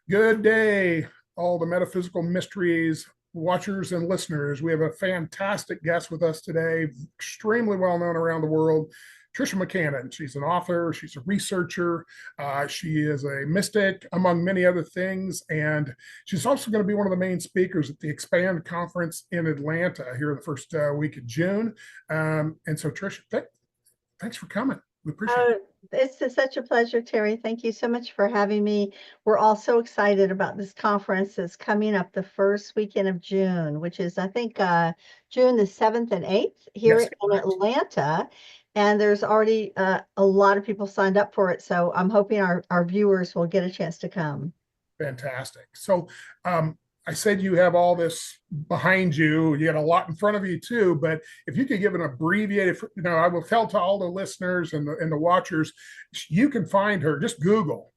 Good day, all the metaphysical mysteries watchers and listeners. We have a fantastic guest with us today, extremely well known around the world, Tricia McCannon. She's an author, she's a researcher, she is a mystic, among many other things. And she's also going to be one of the main speakers at the Expand conference in Atlanta here in the first week of June. And so, Tricia, thanks for coming. We appreciate it. Oh, it's such a pleasure, Terry. Thank you so much for having me. We're all so excited about this conference that's coming up the first weekend of June, which is, I think, June the 7th and 8th here Yes, in correct. Atlanta. And there's already a lot of people signed up for it. So I'm hoping our viewers will get a chance to come. Fantastic. So, I said you have all this behind you. You got a lot in front of you too. But if you could give an abbreviated, I will tell to all the listeners and the watchers, you can find her. Just Google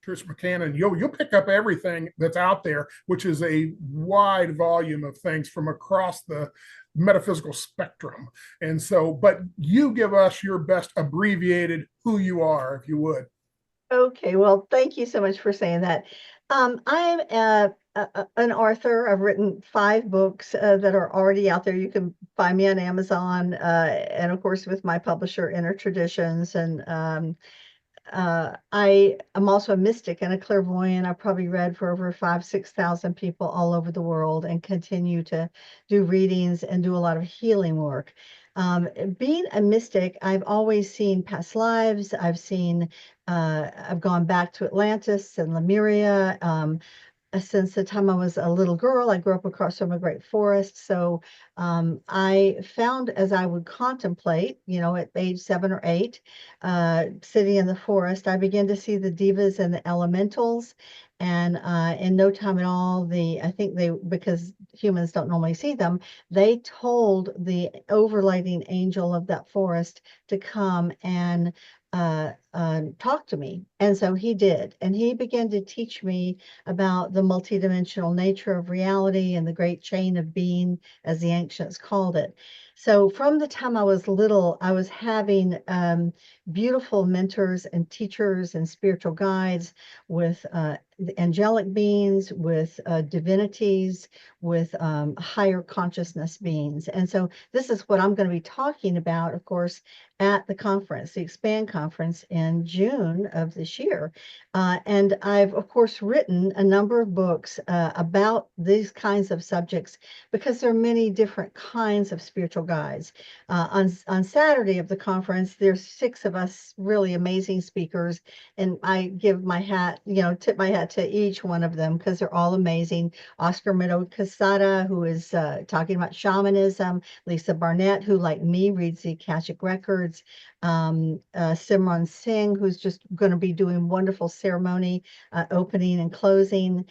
Tricia McCannon. You'll pick up everything that's out there, which is a wide volume of things from across the metaphysical spectrum. And so, but you give us your best abbreviated who you are, if you would. Okay, well, thank you so much for saying that. I'm an author. I've written 5 books that are already out there. You can find me on Amazon, and of course with my publisher, Inner Traditions. And I am also a mystic and a clairvoyant. I've probably read for over 6,000 people all over the world and continue to do readings and do a lot of healing work. Being a mystic, I've always seen past lives. I've gone back to Atlantis and Lemuria. Since the time I was a little girl. I grew up across from a great forest. So I found as I would contemplate, at age 7 or 8, sitting in the forest, I began to see the divas and the elementals. And in no time at all, I think because humans don't normally see them, they told the overlighting angel of that forest to come and talk to me. And so he did. And he began to teach me about the multidimensional nature of reality and the great chain of being, as the ancients called it. So from the time I was little, I was having beautiful mentors and teachers and spiritual guides with the angelic beings, with divinities, with higher consciousness beings. And so this is what I'm going to be talking about, of course, at the conference, the Expand conference in June of this year. And I've, of course, written a number of books about these kinds of subjects because there are many different kinds of spiritual guides. On Saturday of the conference, there's 6 of us really amazing speakers, and I give my hat, tip my hat to each one of them because they're all amazing. Oscar Meadow Casada, who is talking about shamanism, Lisa Barnett, who, like me, reads the Akashic Records, Simran Singh, who's just going to be doing wonderful ceremony opening and closing.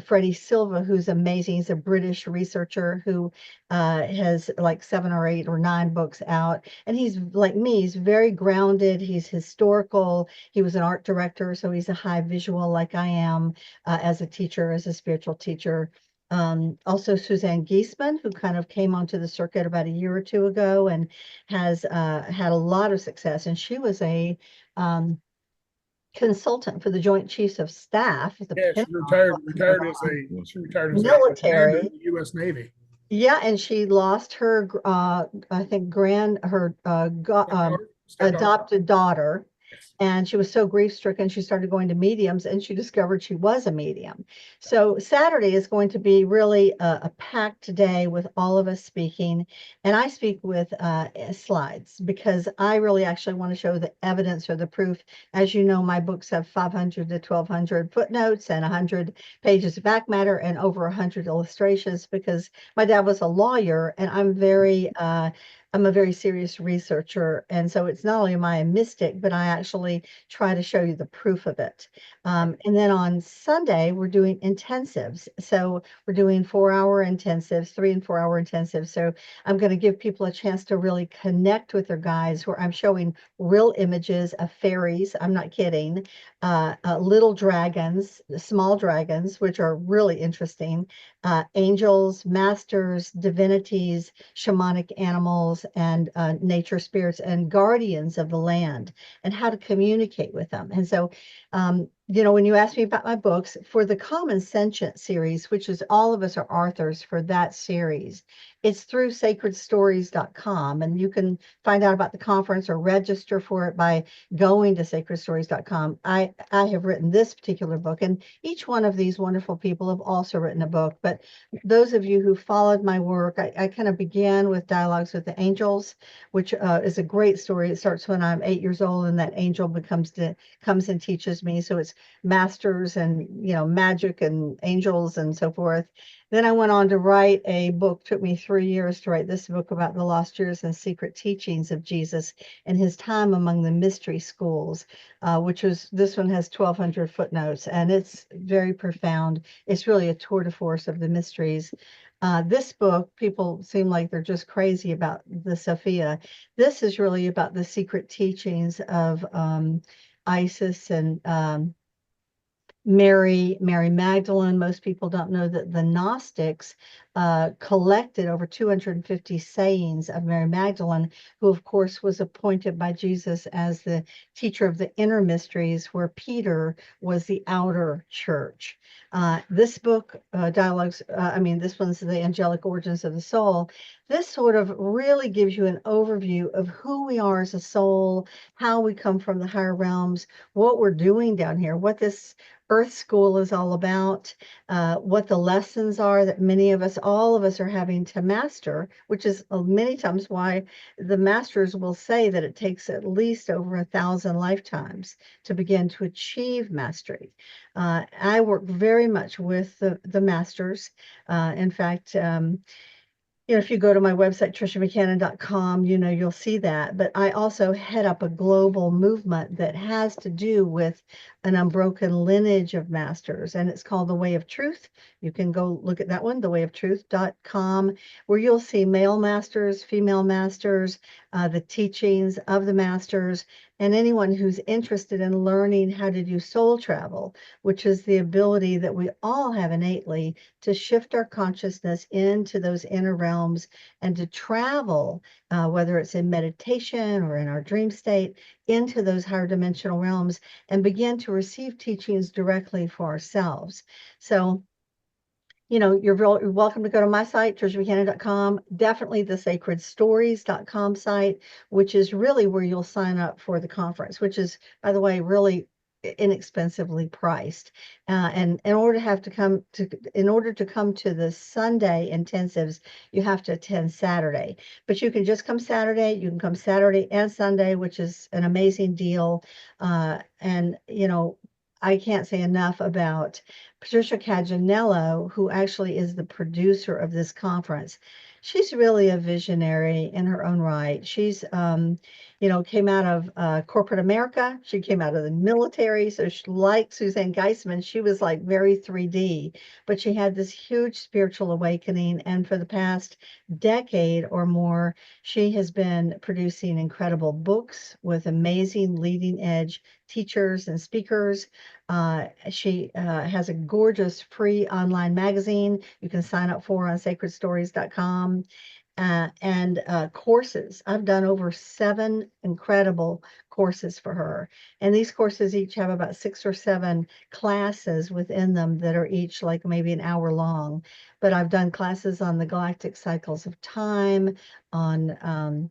Freddie Silva, who's amazing. He's a British researcher who has like 7 or 8 or 9 books out. And he's like me, he's very grounded. He's historical. He was an art director, so he's a high visual like I am as a teacher, as a spiritual teacher. Also Suzanne Giesman, who kind of came onto the circuit about a year or 2 ago and has had a lot of success. And she was a consultant for the Joint Chiefs of Staff at the Yeah, Pentagon for she retired as a commander in military. the U.S. Navy. Yeah, and she lost her, I think, Stepdaughter, stepdaughter. adopted daughter, Yes. and she was so grief-stricken, she started going to mediums, and she discovered she was a medium. So Saturday is going to be really a packed day with all of us speaking, and I speak with slides because I really actually want to show the evidence or the proof. As you know, my books have 500 to 1,200 footnotes and 100 pages of back matter and over 100 illustrations because my dad was a lawyer, and I'm a very serious researcher. And so it's not only am I a mystic, but I actually try to show you the proof of it. And then on Sunday, we're doing intensives. So we're doing 4-hour intensives, 3 and 4 hour intensives. So I'm going to give people a chance to really connect with their guides, where I'm showing real images of fairies. I'm not kidding. Little dragons, small dragons, which are really interesting, angels, masters, divinities, shamanic animals, and nature spirits and guardians of the land, and how to communicate with them. And so when you asked me about my books, for the Common Sentient series, which is all of us are authors for that series, it's through sacredstories.com. And you can find out about the conference or register for it by going to sacredstories.com. I have written this particular book, and each one of these wonderful people have also written a book. But those of you who followed my work, I kind of began with Dialogues with the Angels, which is a great story. It starts when I'm 8 years old, and that angel comes and teaches me. So it's masters and magic and angels and so forth. Then I went on to write a book. Took me 3 years to write this book about the lost years and secret teachings of Jesus and his time among the mystery schools, this one has 1,200 footnotes, and it's very profound. It's really a tour de force of the mysteries. This book, people seem like they're just crazy about the Sophia. This is really about the secret teachings of Isis and Mary Magdalene. Most people don't know that the Gnostics collected over 250 sayings of Mary Magdalene, who, of course, was appointed by Jesus as the teacher of the inner mysteries, where Peter was the outer church. This book, this one's the Angelic Origins of the Soul. This sort of really gives you an overview of who we are as a soul, how we come from the higher realms, what we're doing down here, what this Earth School is all about, what the lessons are that all of us are having to master, which is many times why the masters will say that it takes at least over 1,000 lifetimes to begin to achieve mastery. I work very much with the masters. In fact, if you go to my website, triciamccannon.com, you'll see that. But I also head up a global movement that has to do with an unbroken lineage of masters, and it's called The Way of Truth. You can go look at that one, thewayoftruth.com, where you'll see male masters, female masters, the teachings of the masters, and anyone who's interested in learning how to do soul travel, which is the ability that we all have innately to shift our consciousness into those inner realms and to travel, whether it's in meditation or in our dream state, into those higher dimensional realms and begin to receive teachings directly for ourselves. So, you're welcome to go to my site, triciamccannon.com, definitely the sacredstories.com site, which is really where you'll sign up for the conference, which is, by the way, really inexpensively priced. And in order to come to the Sunday intensives, you have to attend Saturday. But you can just come Saturday. You can come Saturday and Sunday, which is an amazing deal. And I can't say enough about Patricia Caganello, who actually is the producer of this conference. She's really a visionary in her own right. She's, came out of corporate America. She came out of the military. So like Suzanne Geisman, she was like very 3D, but she had this huge spiritual awakening. And for the past decade or more, she has been producing incredible books with amazing leading edge teachers and speakers. She has a gorgeous free online magazine you can sign up for on sacredstories.com. And courses. I've done over 7 incredible courses for her. And these courses each have about 6 or 7 classes within them that are each like maybe an hour long. But I've done classes on the galactic cycles of time, on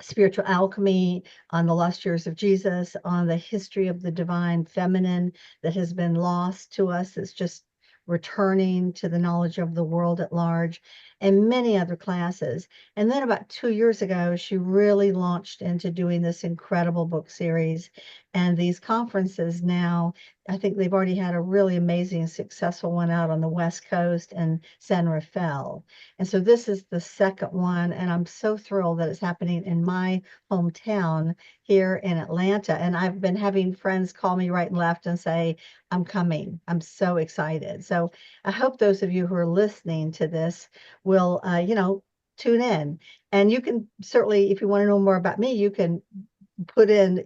spiritual alchemy, on the lost years of Jesus, on the history of the divine feminine that has been lost to us. It's just returning to the knowledge of the world at large, and many other classes. And then about 2 years ago, she really launched into doing this incredible book series and these conferences now. I think they've already had a really amazing, successful one out on the West Coast and San Rafael. And so this is the second one, and I'm so thrilled that it's happening in my hometown here in Atlanta. And I've been having friends call me right and left and say, I'm coming. I'm so excited. So I hope those of you who are listening to this will, tune in. And you can certainly, if you want to know more about me, you can put in,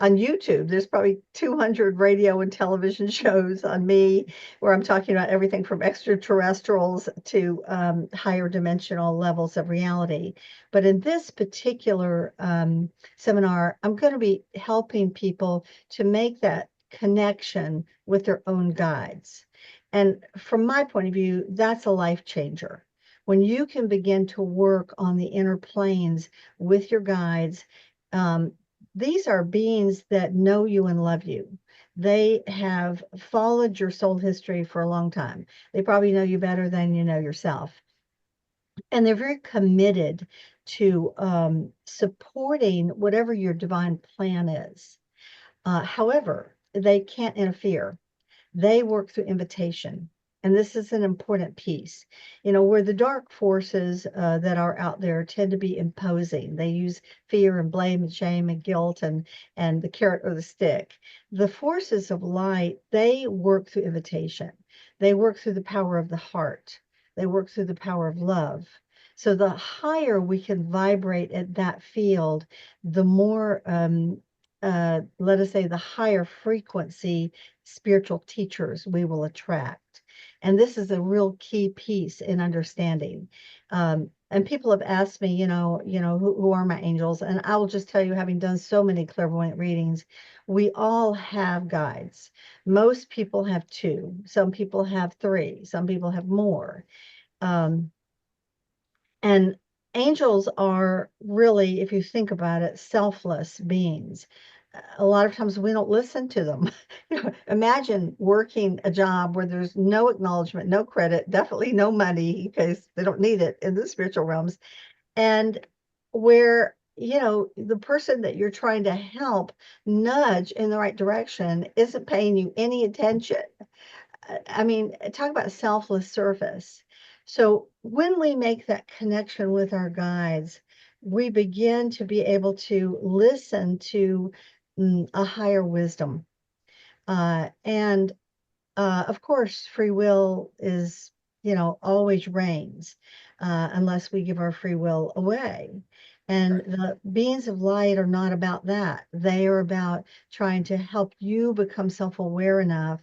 on YouTube, there's probably 200 radio and television shows on me where I'm talking about everything from extraterrestrials to higher dimensional levels of reality. But in this particular seminar, I'm going to be helping people to make that connection with their own guides. And from my point of view, that's a life changer. When you can begin to work on the inner planes with your guides, um, these are beings that know you and love you. They have followed your soul history for a long time. They probably know you better than you know yourself. And they're very committed to supporting whatever your divine plan is. However, they can't interfere. They work through invitation. And this is an important piece. Where the dark forces that are out there tend to be imposing. They use fear and blame and shame and guilt and the carrot or the stick. The forces of light, they work through invitation. They work through the power of the heart. They work through the power of love. So the higher we can vibrate at that field, the more, let us say, the higher frequency spiritual teachers we will attract. And this is a real key piece in understanding. And people have asked me, who are my angels? And I will just tell you, having done so many clairvoyant readings, we all have guides. Most people have two. Some people have three. Some people have more. Um, and angels are really, if you think about it, selfless beings. A lot of times we don't listen to them. Imagine working a job where there's no acknowledgement, no credit, definitely no money because they don't need it in the spiritual realms, and where the person that you're trying to help nudge in the right direction isn't paying you any attention. I mean, talk about selfless service. So when we make that connection with our guides, we begin to be able to listen to a higher wisdom. And of course, free will is, always reigns, unless we give our free will away. And Right. the beings of light are not about that. They are about trying to help you become self-aware enough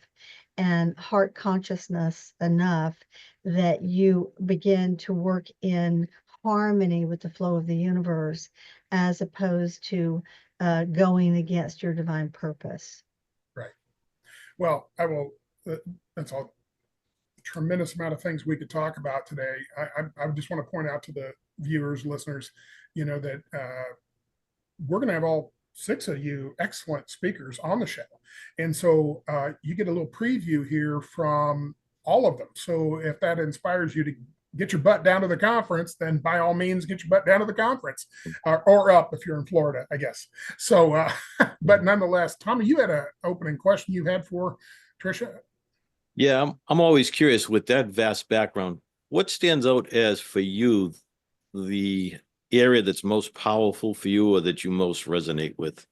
and heart consciousness enough that you begin to work in harmony with the flow of the universe, as opposed to going against your divine purpose. Right. Well, I will. That's a tremendous amount of things we could talk about today. I just want to point out to the viewers, listeners, that we're going to have all six of you excellent speakers on the show. And so you get a little preview here from all of them. So if that inspires you to get your butt down to the conference, then by all means, get your butt down to the conference, or up if you're in Florida, I guess. So, but nonetheless, Tommy, you had an opening question you had for Tricia. Yeah, I'm always curious with that vast background, what stands out as for you the area that's most powerful for you or that you most resonate with?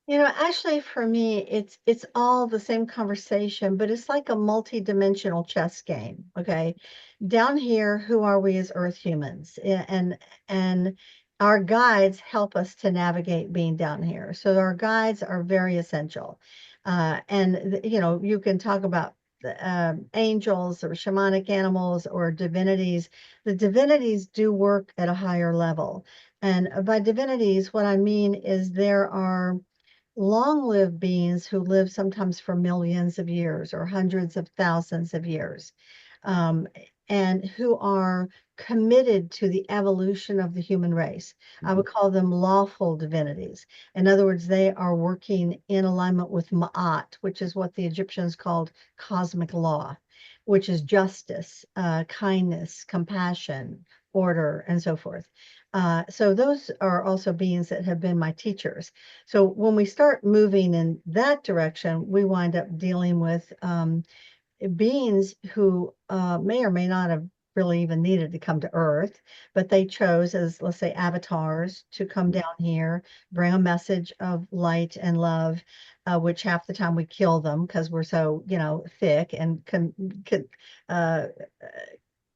Actually, for me, it's all the same conversation, but it's like a multi-dimensional chess game. Okay. Down here, who are we as Earth humans? And our guides help us to navigate being down here. So our guides are very essential. And you can talk about angels or shamanic animals or divinities. The divinities do work at a higher level. And by divinities, what I mean is there are long-lived beings who live sometimes for millions of years or hundreds of thousands of years, um, and who are committed to the evolution of the human race. I would call them lawful divinities. In other words, they are working in alignment with Ma'at, which is what the Egyptians called cosmic law, which is justice, kindness, compassion, order, and so forth. So those are also beings that have been my teachers. So when we start moving in that direction, we wind up dealing with beings who may or may not have really even needed to come to Earth, but they chose as, let's say, avatars to come down here, bring a message of light and love, which half the time we kill them because we're so, thick and uh,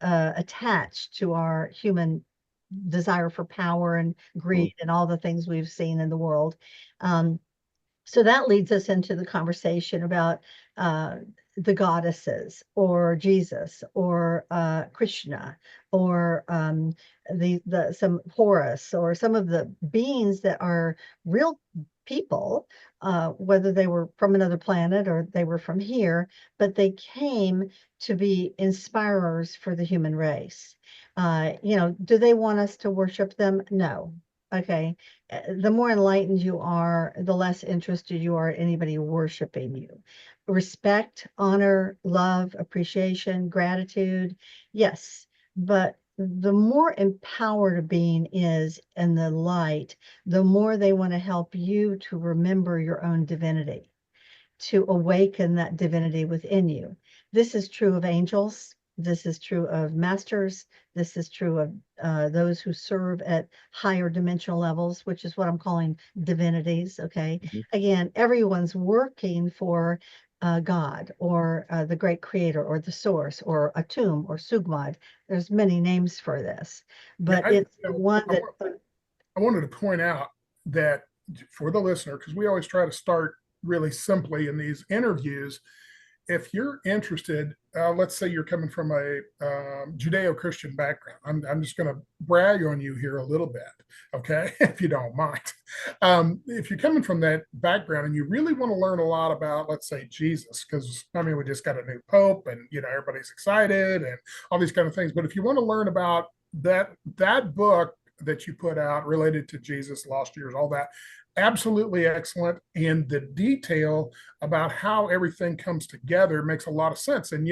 attached to our human desire for power and greed and all the things we've seen in the world. So that leads us into the conversation about the goddesses or Jesus or Krishna or some Horus or some of the beings that are real people, whether they were from another planet or they were from here, but they came to be inspirers for the human race. Do they want us to worship them? No. Okay. The more enlightened you are, the less interested you are in anybody worshiping you. Respect, honor, love, appreciation, gratitude, yes. But the more empowered a being is in the light, the more they want to help you to remember your own divinity, to awaken that divinity within you. This is true of angels. This is true of masters. This is true of those who serve at higher dimensional levels, which is what I'm calling divinities. Okay. Mhm. Again, everyone's working for God or the great creator or the source or Atum or Sugmad. There's many names for this, Yeah, but it's the one that. I wanted to point out that for the listener, because we always try to start really simply in these interviews. If you're interested, let's say you're coming from a Judeo-Christian background. I'm just going to brag on you here a little bit, okay, if you don't mind. If you're coming from that background and you really want to learn a lot about, let's say, Jesus, because I mean, we just got a new pope, and everybody's excited and all these kind of things. But if you want to learn about that book that you put out related to Jesus, lost years, all that, absolutely excellent. And the detail about how everything comes together makes a lot of sense. And,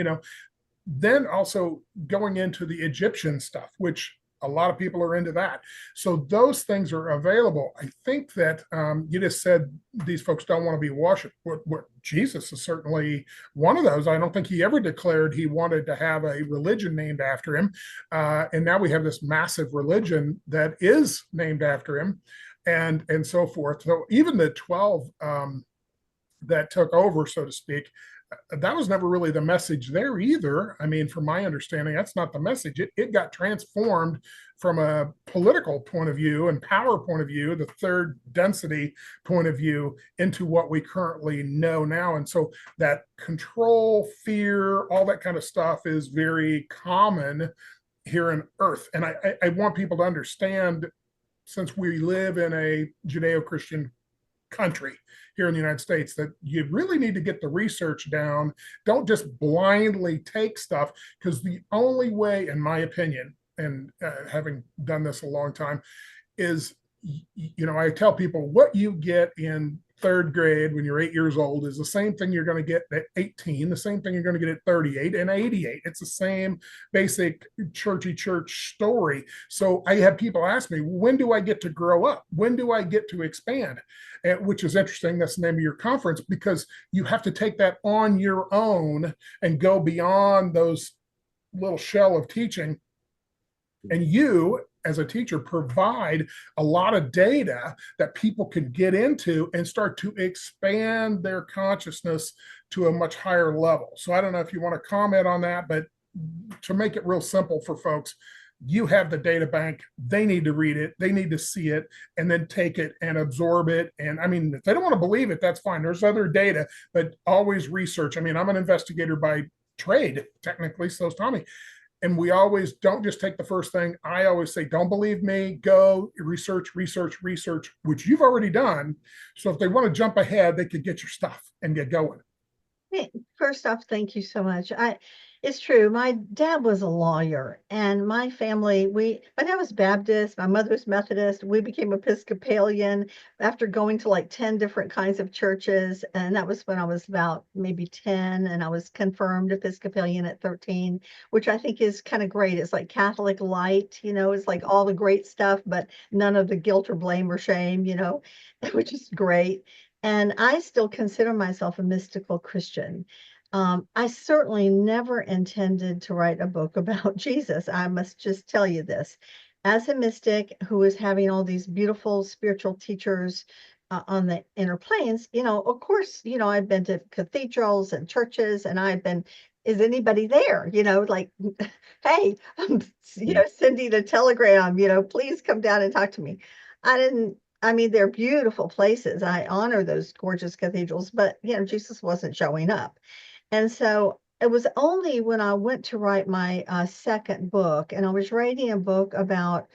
then also going into the Egyptian stuff, which a lot of people are into that. So those things are available. I think that you just said these folks don't want to be worshipped. What Jesus is certainly one of those. I don't think he ever declared he wanted to have a religion named after him. And now we have this massive religion that is named after him, and so forth. So even the 12 that took over, so to speak, that was never really the message there either. I mean, from my understanding, that's not the message. It got transformed from a political point of view and power point of view, the third density point of view, into what we currently know now. And so that control, fear, all that kind of stuff is very common here on Earth. And I want people to understand, since we live in a Judeo-Christian country here in the United States, that you really need to get the research down. Don't just blindly take stuff, because the only way, in my opinion, and having done this a long time, is, I tell people what you get in third grade when you're 8 years old is the same thing you're going to get at 18, the same thing you're going to get at 38 and 88. It's the same basic churchy church story. So I have people ask me, when do I get to grow up? When do I get to expand? Which is interesting. That's the name of your conference, because you have to take that on your own and go beyond those little shell of teaching. And you, as a teacher, provide a lot of data that people can get into and start to expand their consciousness to a much higher level. So I don't know if you want to comment on that, but to make it real simple for folks, you have the data bank. They need to read it. They need to see it and then take it and absorb it. And I mean, if they don't want to believe it, that's fine. There's other data, but always research. I mean, I'm an investigator by trade, technically, so is Tommy. And we always don't just take the first thing. I always say, don't believe me, go research, which you've already done. So if they want to jump ahead, they could get your stuff and get going. First off, thank you so much. It's true. My dad was a lawyer, and my family, my dad was Baptist, my mother was Methodist. We became Episcopalian after going to like 10 different kinds of churches. And that was when I was about maybe 10, and I was confirmed Episcopalian at 13, which I think is kind of great. It's like Catholic light, it's like all the great stuff, but none of the guilt or blame or shame, which is great. And I still consider myself a mystical Christian. I certainly never intended to write a book about Jesus. I must just tell you this. As a mystic who is having all these beautiful spiritual teachers on the inner planes, of course, I've been to cathedrals and churches, and is anybody there? Like, hey, I'm, sending a telegram, please come down and talk to me. I mean, they're beautiful places. I honor those gorgeous cathedrals, but, Jesus wasn't showing up. And so it was only when I went to write my second book, and I was writing a book about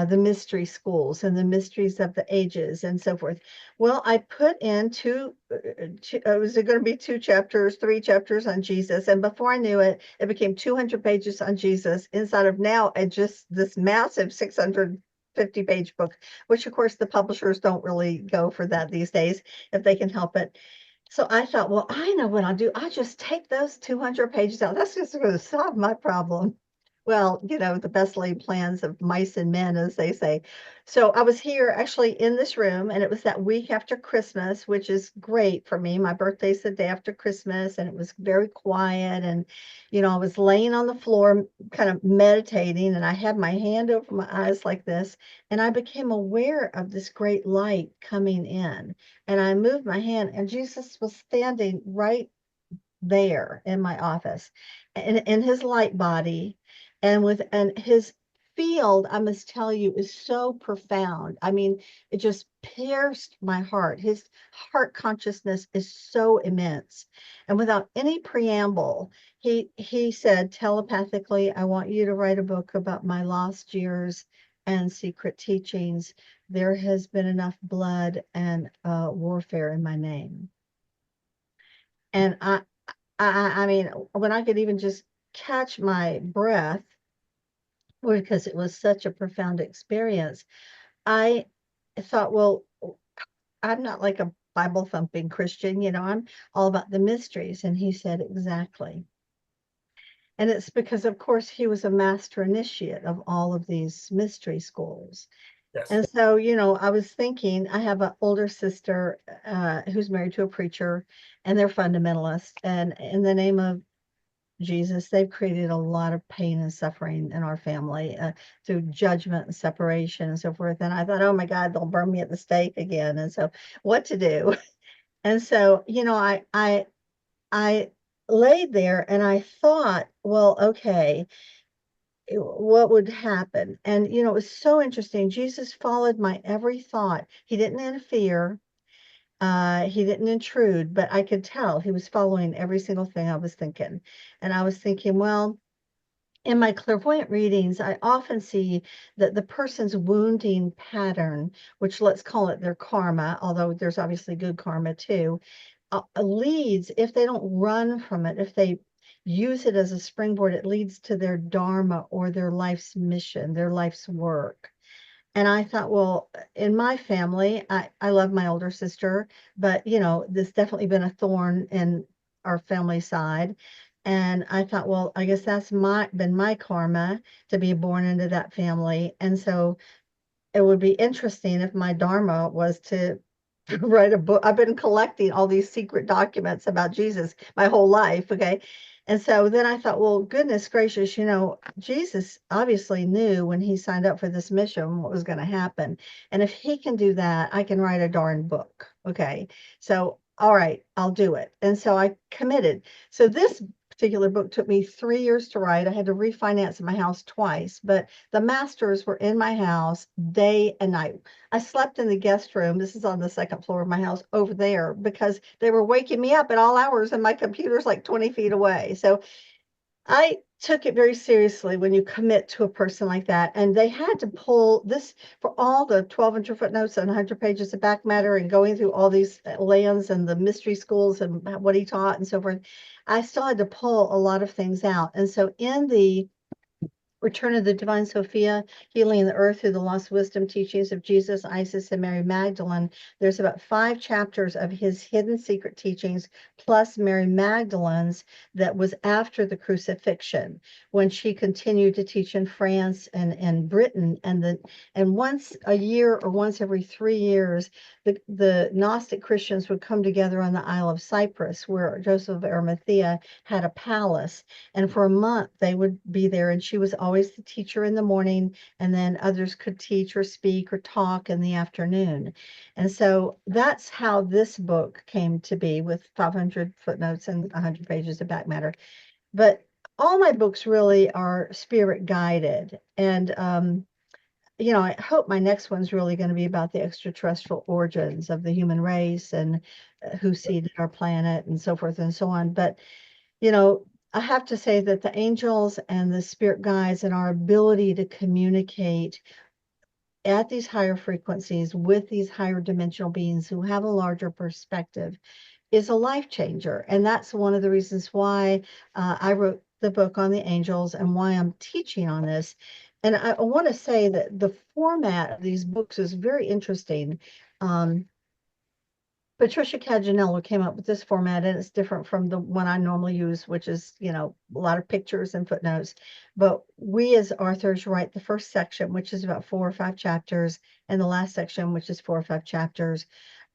the mystery schools and the mysteries of the ages and so forth. Well, I put in was it going to be 2 chapters, 3 chapters on Jesus? And before I knew it, it became 200 pages on Jesus inside of now and just this massive 650-page book, which of course the publishers don't really go for that these days if they can help it. So I thought, well, I know what I'll do. I'll just take those 200 pages out. That's just going to solve my problem. Well, the best laid plans of mice and men, as they say. So I was here actually in this room, and it was that week after Christmas, which is great for me. My birthday's the day after Christmas, and it was very quiet. And, I was laying on the floor, kind of meditating, and I had my hand over my eyes like this, and I became aware of this great light coming in. And I moved my hand, and Jesus was standing right there in my office, in his light body, and his field, I must tell you, is so profound. I mean, it just pierced my heart. His heart consciousness is so immense. And without any preamble, he said telepathically, I want you to write a book about my lost years and secret teachings. There has been enough blood and warfare in my name. And I mean, when I could even just catch my breath, because it was such a profound experience, I thought, well, I'm not like a Bible thumping Christian, I'm all about the mysteries. And he said, exactly. And it's because, of course, he was a master initiate of all of these mystery schools. Yes. And so, I was thinking, I have an older sister who's married to a preacher, and they're fundamentalists. And in the name of Jesus, they've created a lot of pain and suffering in our family through judgment and separation and so forth. And I thought, oh my God, they'll burn me at the stake again. And so, what to do? And so, I laid there and I thought, well, okay, what would happen? And it was so interesting. Jesus followed my every thought. He didn't interfere. He didn't intrude, but I could tell he was following every single thing I was thinking. And I was thinking, well, in my clairvoyant readings, I often see that the person's wounding pattern, which let's call it their karma, although there's obviously good karma too, leads, if they don't run from it, if they use it as a springboard, it leads to their dharma or their life's mission, their life's work. And I thought, well, in my family, I love my older sister, but this definitely been a thorn in our family side. And I thought, well, I guess that's been my karma to be born into that family. And so it would be interesting if my dharma was to write a book. I've been collecting all these secret documents about Jesus my whole life. Okay. And so then I thought, well, goodness gracious, Jesus obviously knew when he signed up for this mission what was going to happen. And if he can do that, I can write a darn book. Okay. So, all right, I'll do it. And so I committed. So this particular book took me 3 years to write. I had to refinance my house twice, but the masters were in my house day and night. I slept in the guest room. This is on the second floor of my house over there because they were waking me up at all hours and my computer's like 20 feet away. So I took it very seriously when you commit to a person like that. And they had to pull this for all the 1,200 footnotes and 100 pages of back matter and going through all these lands and the mystery schools and what he taught and so forth. I still had to pull a lot of things out. And so in the Return of the Divine Sophia, Healing the Earth Through the Lost Wisdom Teachings of Jesus, Isis, and Mary Magdalene, there's about 5 chapters of his hidden secret teachings, plus Mary Magdalene's that was after the crucifixion, when she continued to teach in France and Britain. And once a year or once every 3 years, the Gnostic Christians would come together on the Isle of Cyprus, where Joseph of Arimathea had a palace. And for a month, they would be there, and she was always the teacher in the morning, and then others could teach or speak or talk in the afternoon. And so that's how this book came to be, with 500 footnotes and 100 pages of back matter. But all my books really are spirit guided. And, I hope my next one's really going to be about the extraterrestrial origins of the human race and who seeded our planet and so forth and so on. But, I have to say that the angels and the spirit guides and our ability to communicate at these higher frequencies with these higher dimensional beings who have a larger perspective is a life changer. And that's one of the reasons why I wrote the book on the angels and why I'm teaching on this. And I want to say that the format of these books is very interesting. Tricia McCannon came up with this format, and it's different from the one I normally use, which is, a lot of pictures and footnotes. But we as authors write the first section, which is about 4 or 5 chapters, and the last section, which is 4 or 5 chapters.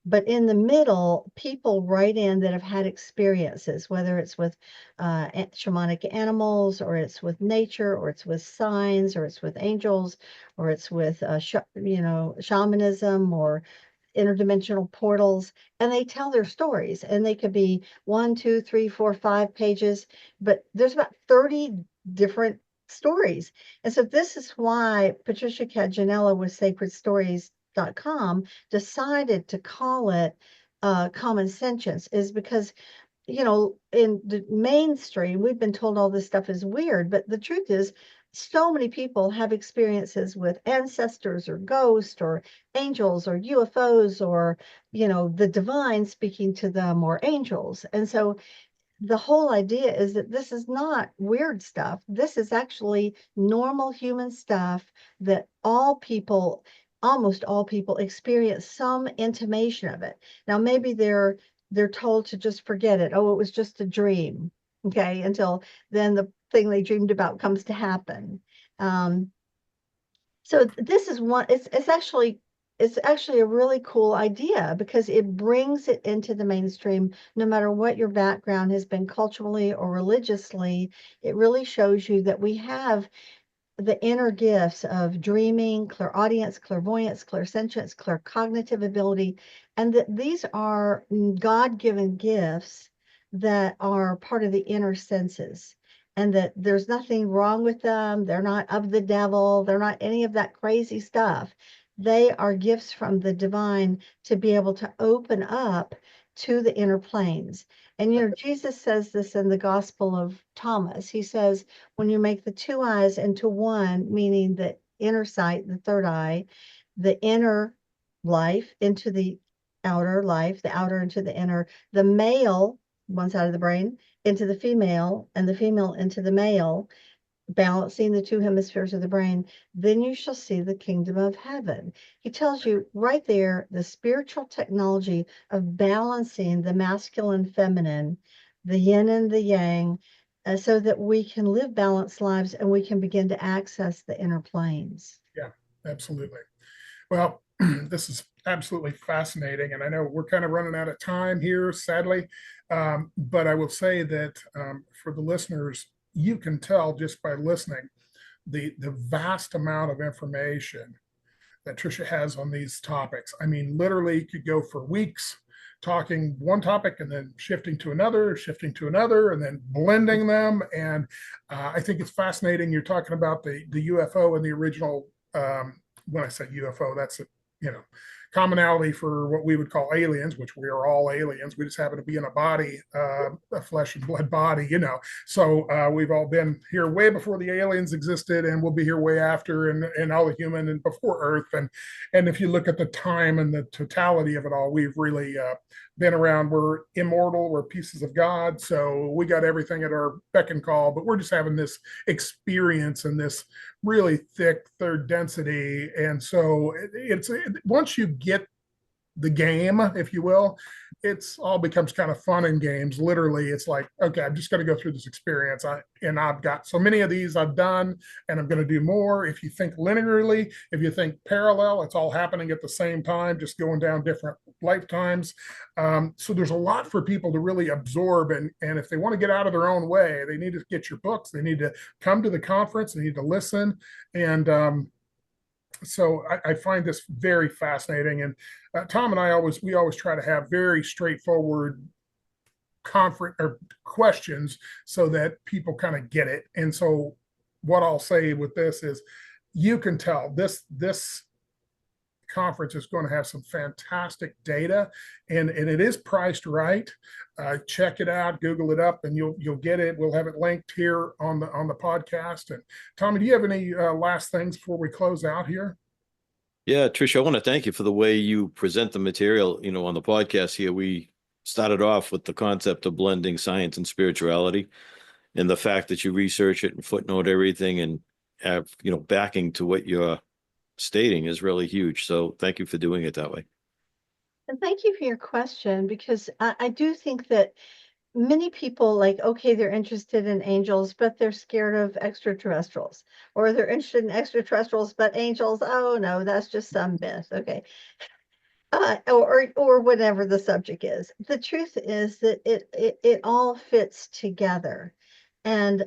But in the middle, people write in that have had experiences, whether it's with shamanic animals, or it's with nature, or it's with signs, or it's with angels, or it's with, shamanism, or interdimensional portals, and they tell their stories, and they could be 1, 2, 3, 4, 5 pages, but there's about 30 different stories. And so this is why Tricia McCannon with sacredstories.com decided to call it Common Sentience, is because in the mainstream, we've been told all this stuff is weird, but the truth is, so many people have experiences with ancestors or ghosts or angels or UFOs, or, the divine speaking to them, or angels. And so the whole idea is that this is not weird stuff. This is actually normal human stuff that almost all people experience some intimation of it. Now, maybe they're told to just forget it. Oh, it was just a dream. Okay. Until then the thing they dreamed about comes to happen. So this is one, it's actually a really cool idea, because it brings it into the mainstream. No matter what your background has been culturally or religiously, it really shows you that we have the inner gifts of dreaming, clairaudience, clairvoyance, clairsentience, claircognitive ability, and that these are God-given gifts that are part of the inner senses, and that there's nothing wrong with them. They're not of the devil. They're not any of that crazy stuff. They are gifts from the divine to be able to open up to the inner planes. And Jesus says this in the Gospel of Thomas. He says, when you make the 2 eyes into one, meaning the inner sight, the third eye, the inner life into the outer life, the outer into the inner, the male, one side of the brain, into the female, and the female into the male, balancing the 2 hemispheres of the brain, then you shall see the kingdom of heaven. He tells you right there the spiritual technology of balancing the masculine, feminine, the yin and the yang, so that we can live balanced lives and we can begin to access the inner planes. Yeah, absolutely. Well, this is absolutely fascinating. And I know we're kind of running out of time here, sadly. But I will say that for the listeners, you can tell just by listening the vast amount of information that Tricia has on these topics. I mean, literally could go for weeks talking one topic and then shifting to another, and then blending them. And I think it's fascinating. You're talking about the UFO and the original. When I say UFO, that's commonality for what we would call aliens, which we are all aliens. We just happen to be in a body, a flesh and blood body, So we've all been here way before the aliens existed, and we'll be here way after, and all the human and before Earth. And if you look at the time and the totality of it all, we've really been around. We're immortal. We're pieces of God. So we got everything at our beck and call, but we're just having this experience and this really thick third density. And so once you get the game, if you will, it's all becomes kind of fun in games. Literally, it's like, okay, I'm just going to go through this experience. I've got so many of these I've done, and I'm going to do more. If you think linearly, if you think parallel, it's all happening at the same time, just going down different lifetimes. So there's a lot for people to really absorb. And if they want to get out of their own way, they need to get your books. They need to come to the conference. They need to listen. And so I find this very fascinating. And Tom and I we always try to have very straightforward conference or questions so that people kind of get it. And so what I'll say with this is, you can tell this conference is going to have some fantastic data, and it is priced right. Check it out, Google it up, and you'll get it. We'll have it linked here on the podcast. And Tommy, do you have any last things before we close out here? Yeah, Tricia, I want to thank you for the way you present the material, on the podcast here. We started off with the concept of blending science and spirituality, and the fact that you research it and footnote everything and have, backing to what you're stating is really huge. So thank you for doing it that way. And thank you for your question, because I do think that many people, like, okay, they're interested in angels, but they're scared of extraterrestrials, or they're interested in extraterrestrials, but angels, oh no, that's just some myth. Okay. Or whatever the subject is. The truth is that it all fits together. And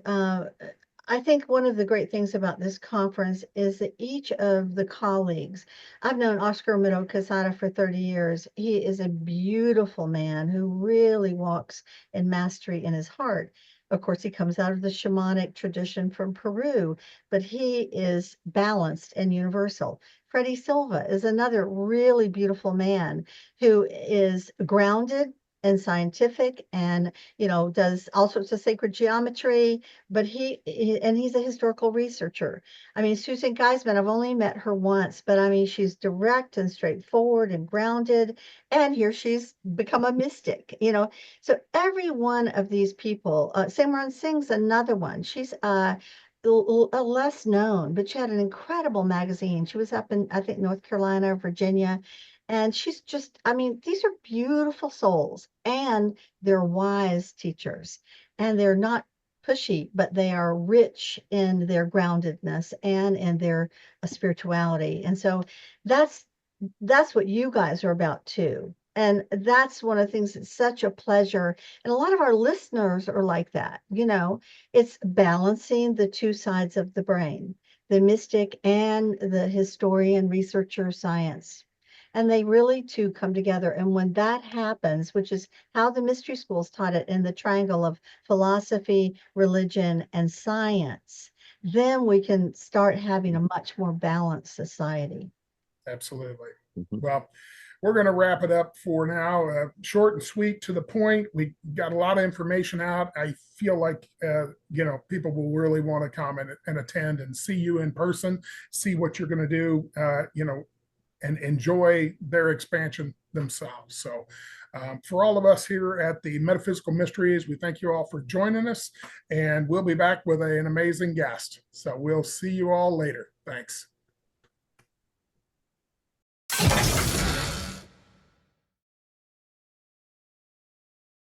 I think one of the great things about this conference is that each of the colleagues, I've known Oscar Miro Quesada for 30 years. He is a beautiful man who really walks in mastery in his heart. Of course, he comes out of the shamanic tradition from Peru, but he is balanced and universal. Freddie Silva is another really beautiful man who is grounded and scientific, and does all sorts of sacred geometry, but he's a historical researcher. I mean, Susan Geisman, I've only met her once, but I mean, she's direct and straightforward and grounded, and here she's become a mystic. So every one of these people, Simran Singh's another one. She's less known, but she had an incredible magazine. She was up in, I think, North Carolina, Virginia. And she's just, I mean, these are beautiful souls, and they're wise teachers, and they're not pushy, but they are rich in their groundedness and in their spirituality. And so that's what you guys are about too. And that's one of the things that's such a pleasure. And a lot of our listeners are like that. It's balancing the two sides of the brain, the mystic and the historian, researcher, science. And they really too come together. And when that happens, which is how the mystery schools taught it in the triangle of philosophy, religion, and science, then we can start having a much more balanced society. Absolutely. Mhm. Well, we're going to wrap it up for now. Short and sweet, to the point. We got a lot of information out. I feel like people will really want to come and attend and see you in person, see what you're going to do, and enjoy their expansion themselves. So for all of us here at the Metaphysical Mysteries, we thank you all for joining us, and we'll be back with an amazing guest. So we'll see you all later. Thanks.